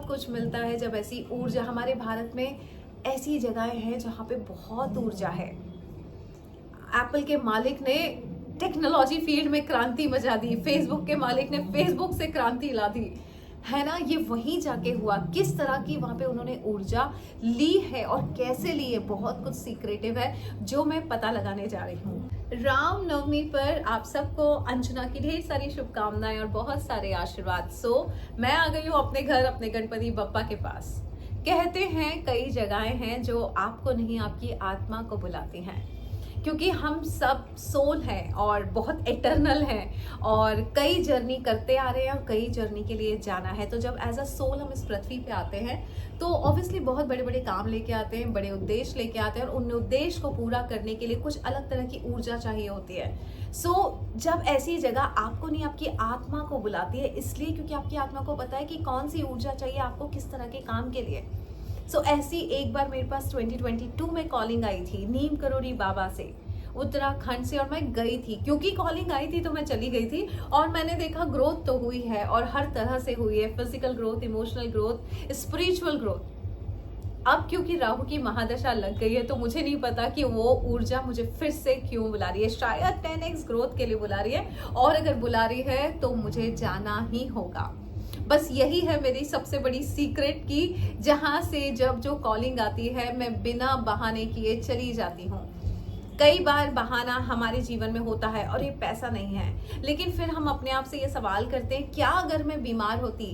कुछ मिलता है जब ऐसी ऊर्जा हमारे भारत में ऐसी जगहें हैं जहाँ पे बहुत ऊर्जा है। एप्पल के मालिक ने टेक्नोलॉजी फील्ड में क्रांति मचा दी, फेसबुक के मालिक ने फेसबुक से क्रांति ला दी, है ना। ये वहीं जाके हुआ, किस तरह की वहां पे उन्होंने ऊर्जा ली है और कैसे ली है, बहुत कुछ सीक्रेटिव है जो मैं पता लगाने जा रही हूँ। राम नवमी पर आप सबको अंजना की ढेर सारी शुभकामनाएं और बहुत सारे आशीर्वाद। मैं आ गई हूँ अपने घर, अपने गणपति बप्पा के पास। कहते हैं कई जगहें हैं जो आपको नहीं, आपकी आत्मा को बुलाती हैं, क्योंकि हम सब सोल हैं और बहुत इटर्नल हैं और कई जर्नी करते आ रहे हैं और कई जर्नी के लिए जाना है। तो जब एज अ सोल हम इस पृथ्वी पे आते हैं तो ऑब्वियसली बहुत बड़े बड़े काम लेके आते हैं, बड़े उद्देश्य लेके आते हैं और उन उद्देश्य को पूरा करने के लिए कुछ अलग तरह की ऊर्जा चाहिए होती है। जब ऐसी जगह आपको नहीं, आपकी आत्मा को बुलाती है, इसलिए क्योंकि आपकी आत्मा को पता है कि कौन सी ऊर्जा चाहिए आपको किस तरह के काम के लिए। ऐसी एक बार मेरे पास 2022 में कॉलिंग आई थी नीम करोड़ी बाबा से, उत्तराखंड से, और मैं गई थी। क्योंकि कॉलिंग आई थी तो मैं चली गई थी और मैंने देखा ग्रोथ तो हुई है और हर तरह से हुई है, physical growth, emotional growth, spiritual growth. अब क्योंकि राहु की महादशा लग गई है तो मुझे नहीं पता कि वो ऊर्जा मुझे फिर से क्यों बुला रही है। शायद 10x ग्रोथ के लिए बुला रही है, और अगर बुला रही है तो मुझे जाना ही होगा। बस यही है मेरी सबसे बड़ी सीक्रेट की जहां से जब जो कॉलिंग आती है मैं बिना बहाने किए चली जाती हूँ। कई बार बहाना हमारे जीवन में होता है और ये पैसा नहीं है, लेकिन फिर हम अपने आप से ये सवाल करते हैं क्या अगर मैं बीमार होती,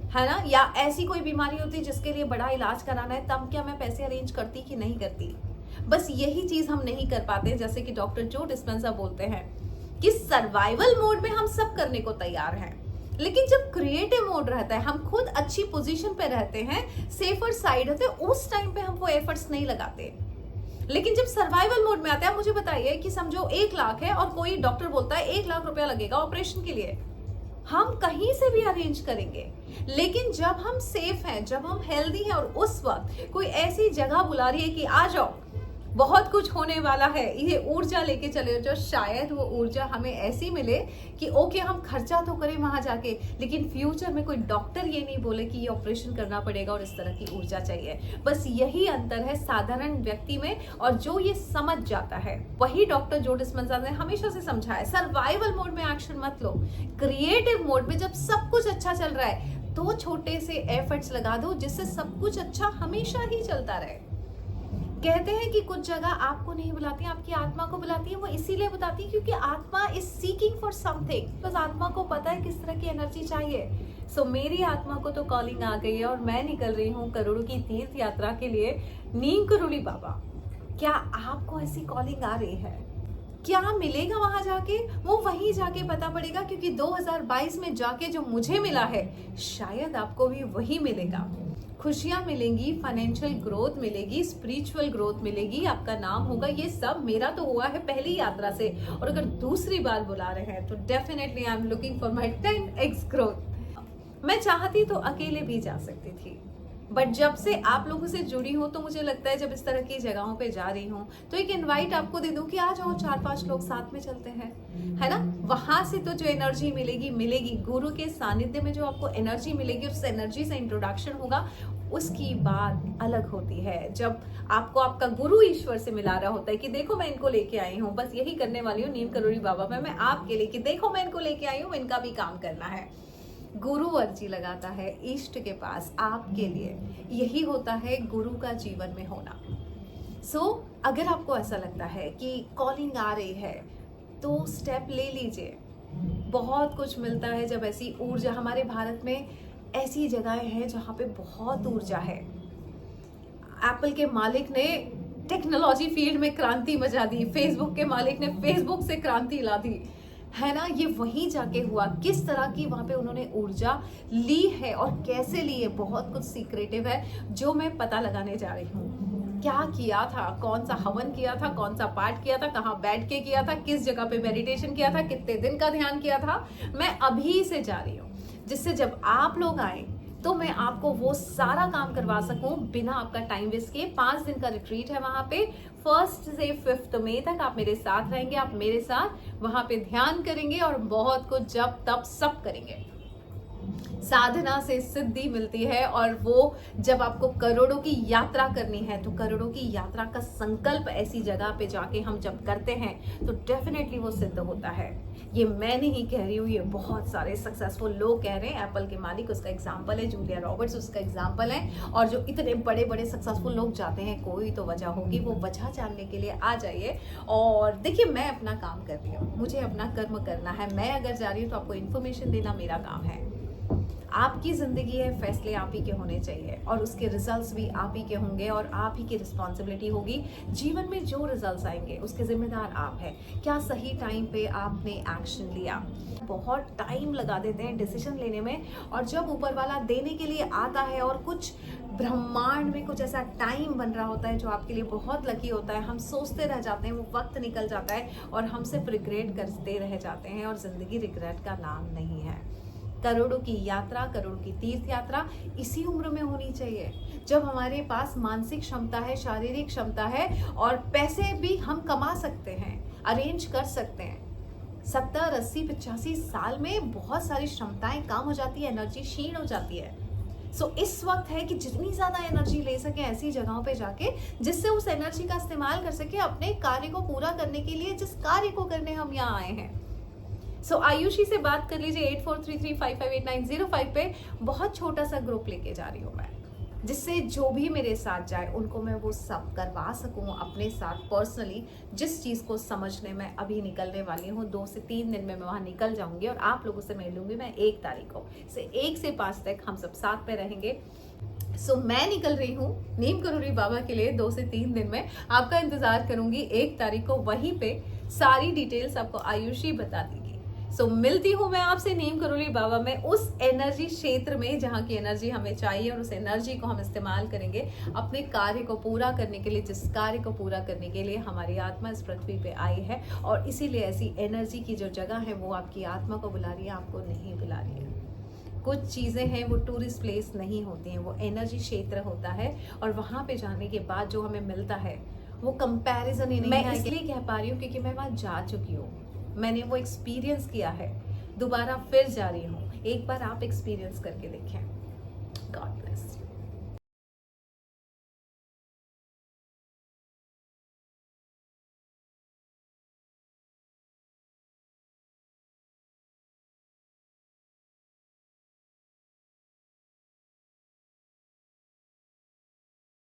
है ना, या ऐसी कोई बीमारी होती जिसके लिए बड़ा इलाज कराना है, तब क्या मैं पैसे अरेंज करती कि नहीं करती। बस यही चीज हम नहीं कर पाते। जैसे कि डॉक्टर जो डिस्पेंसा बोलते हैं कि सर्वाइवल मोड में हम सब करने को तैयार हैं, लेकिन जब क्रिएटिव मोड रहता है, हम खुद अच्छी पोजीशन पे रहते हैं, सेफर साइड होते हैं, उस टाइम पे हम वो एफर्ट्स नहीं लगाते। लेकिन जब सर्वाइवल मोड में आता है, मुझे बताइए कि समझो 1 लाख है और कोई डॉक्टर बोलता है 1 लाख रुपया लगेगा ऑपरेशन के लिए, हम कहीं से भी अरेंज करेंगे। लेकिन जब हम सेफ हैं, जब हम हेल्दी हैं और उस वक्त कोई ऐसी जगह बुला रही है कि आ जाओ, बहुत कुछ होने वाला है, ये ऊर्जा लेके चले जाओ, शायद वो ऊर्जा हमें ऐसी मिले कि ओके हम खर्चा तो करें वहां जाके, लेकिन फ्यूचर में कोई डॉक्टर ये नहीं बोले कि ये ऑपरेशन करना पड़ेगा और इस तरह की ऊर्जा चाहिए। बस यही अंतर है साधारण व्यक्ति में, और जो ये समझ जाता है वही डॉक्टर जो डिस्पेंसा ने हमेशा से समझाया, सर्वाइवल मोड में एक्शन मत लो, क्रिएटिव मोड में जब सब कुछ अच्छा चल रहा है तो छोटे से एफर्ट्स लगा दो जिससे सब कुछ अच्छा हमेशा ही चलता रहे। कहते हैं कि कुछ जगह आपको नहीं बुलाती, आपकी आत्मा को बुलाती है। वो इसीलिए बुलाती है क्योंकि आत्मा इज सीकिंग फॉर समथिंग। बस आत्मा को पता है किस तरह की एनर्जी चाहिए। मेरी आत्मा को तो कॉलिंग आ गई है और मैं निकल रही हूँ करोड़ों की तीर्थ यात्रा के लिए, नीम करोड़ी बाबा। क्या आपको ऐसी कॉलिंग आ रही है? क्या मिलेगा वहां जाके? वो वहीं जाके पता पड़ेगा, क्योंकि 2022 में जाके जो मुझे मिला है शायद आपको भी वही मिलेगा। खुशियां मिलेंगी, फाइनेंशियल ग्रोथ मिलेगी, स्पिरिचुअल ग्रोथ मिलेगी, आपका नाम होगा। ये सब मेरा तो हुआ है पहली यात्रा से, और अगर दूसरी बार बुला रहे हैं तो definitely I am looking for my 10x growth. मैं चाहती तो अकेले भी जा सकती थी, बट जब से आप लोगों से जुड़ी हूँ तो मुझे लगता है जब इस तरह की जगहों पे जा रही हूँ तो एक इनवाइट आपको दे दूं कि आ जाओ, 4-5 लोग साथ में चलते हैं, है ना। वहां से तो जो एनर्जी मिलेगी गुरु के सानिध्य में, जो आपको एनर्जी मिलेगी, उस एनर्जी से इंट्रोडक्शन होगा, उसकी बात अलग होती है। जब आपको आपका गुरु ईश्वर से मिला रहा होता है कि देखो मैं इनको लेके आई हूँ, बस यही करने वाली हूँ नीम करोड़ी बाबा में मैं आपके लिए, कि देखो मैं इनको लेके आई हूँ, इनका भी काम करना है। गुरु अर्जी लगाता है इष्ट के पास आपके लिए, यही होता है गुरु का जीवन में होना। अगर आपको ऐसा लगता है कि कॉलिंग आ रही है तो स्टेप ले लीजिए। बहुत कुछ मिलता है जब ऐसी ऊर्जा, हमारे भारत में ऐसी जगहें हैं जहाँ पे बहुत ऊर्जा है। एप्पल के मालिक ने टेक्नोलॉजी फील्ड में क्रांति मचा दी, फेसबुक के मालिक ने फेसबुक से क्रांति ला दी, है ना। ये वहीं जाके हुआ, किस तरह की वहां पे उन्होंने ऊर्जा ली है और कैसे ली है, बहुत कुछ सीक्रेटिव है जो मैं पता लगाने जा रही हूँ। क्या किया था, कौन सा हवन किया था, कौन सा पाठ किया था, कहाँ बैठ के किया था, किस जगह पे मेडिटेशन किया था, कितने दिन का ध्यान किया था, मैं अभी से जा रही हूँ, जिससे जब आप लोग आए तो मैं आपको वो सारा काम करवा सकूं बिना आपका टाइम वेस्ट किए। 5 दिन का रिट्रीट है वहां पे, 1 से 5 मई तक आप मेरे साथ रहेंगे, आप मेरे साथ वहां पे ध्यान करेंगे और बहुत कुछ जब तब सब करेंगे। साधना से सिद्धि मिलती है, और वो जब आपको करोड़ों की यात्रा करनी है तो करोड़ों की यात्रा का संकल्प ऐसी जगह पे जाके हम जब करते हैं तो डेफिनेटली वो सिद्ध होता है। ये मैं नहीं कह रही हूँ, ये बहुत सारे सक्सेसफुल लोग कह रहे हैं। एप्पल के मालिक उसका एग्जाम्पल है, जूलिया रॉबर्ट्स उसका एग्जाम्पल है, और जो इतने बड़े बड़े सक्सेसफुल लोग जाते हैं, कोई तो वजह होगी। वो वजह जानने के लिए आ जाइए और देखिए, मैं अपना काम कर रही हूँ, मुझे अपना कर्म करना है। मैं अगर जा रही हूँ तो आपको इन्फॉर्मेशन देना मेरा काम है। आपकी जिंदगी है, फैसले आप ही के होने चाहिए और उसके रिजल्ट्स भी आप ही के होंगे और आप ही की रिस्पॉन्सिबिलिटी होगी। जीवन में जो रिजल्ट्स आएंगे उसके जिम्मेदार आप हैं। क्या सही टाइम पे आपने एक्शन लिया? बहुत टाइम लगा देते हैं डिसीजन लेने में, और जब ऊपर वाला देने के लिए आता है और कुछ ब्रह्मांड में कुछ ऐसा टाइम बन रहा होता है जो आपके लिए बहुत लकी होता है, हम सोचते रह जाते हैं, वो वक्त निकल जाता है और हम सिर्फ रिग्रेट करते रह जाते हैं, और जिंदगी रिग्रेट का नाम नहीं है। करोड़ों की यात्रा, करोड़ों की तीर्थ यात्रा इसी उम्र में होनी चाहिए जब हमारे पास मानसिक क्षमता है, शारीरिक क्षमता है, और पैसे भी हम कमा सकते हैं, अरेंज कर सकते हैं। 70, 80, 85 साल में बहुत सारी क्षमताएं कम हो जाती है, एनर्जी क्षीण हो जाती है। इस वक्त है कि जितनी ज्यादा एनर्जी ले सके ऐसी जगहों पे जाके, जिससे उस एनर्जी का इस्तेमाल कर सके अपने कार्य को पूरा करने के लिए, जिस कार्य को करने हम यहाँ आए हैं। आयुषी से बात कर लीजिए 8433558905 पे। बहुत छोटा सा ग्रुप लेके जा रही हूँ मैं, जिससे जो भी मेरे साथ जाए उनको मैं वो सब करवा सकूँ अपने साथ पर्सनली। जिस चीज़ को समझने में अभी निकलने वाली हूँ, 2 से 3 दिन में मैं वहाँ निकल जाऊंगी और आप लोगों से मिलूंगी मैं 1 तारीख को। 1 से 5 तक हम सब साथ में रहेंगे। मैं निकल रही हूँ नीम करोली बाबा के लिए 2 से 3 दिन में। आपका इंतजार करूंगी 1 तारीख को, वहीं पे सारी डिटेल्स आपको आयुषी बता देगी। मिलती हूँ मैं आपसे नीम करोली बाबा में, उस एनर्जी क्षेत्र में जहाँ की एनर्जी हमें चाहिए, और उस एनर्जी को हम इस्तेमाल करेंगे अपने कार्य को पूरा करने के लिए, जिस कार्य को पूरा करने के लिए हमारी आत्मा इस पृथ्वी पे आई है। और इसीलिए ऐसी एनर्जी की जो जगह है वो आपकी आत्मा को बुला रही है, आपको नहीं बुला रही है। कुछ चीज़ें हैं वो टूरिस्ट प्लेस नहीं होती हैं, वो एनर्जी क्षेत्र होता है, और वहाँ पे जाने के बाद जो हमें मिलता है वो कंपैरिजन ही नहीं है। मैं इसलिए कह पा रही हूँ क्योंकि मैं वहाँ जा चुकी हूँ, मैंने वो एक्सपीरियंस किया है, दोबारा फिर जा रही हूँ। एक बार आप एक्सपीरियंस करके देखें। God bless.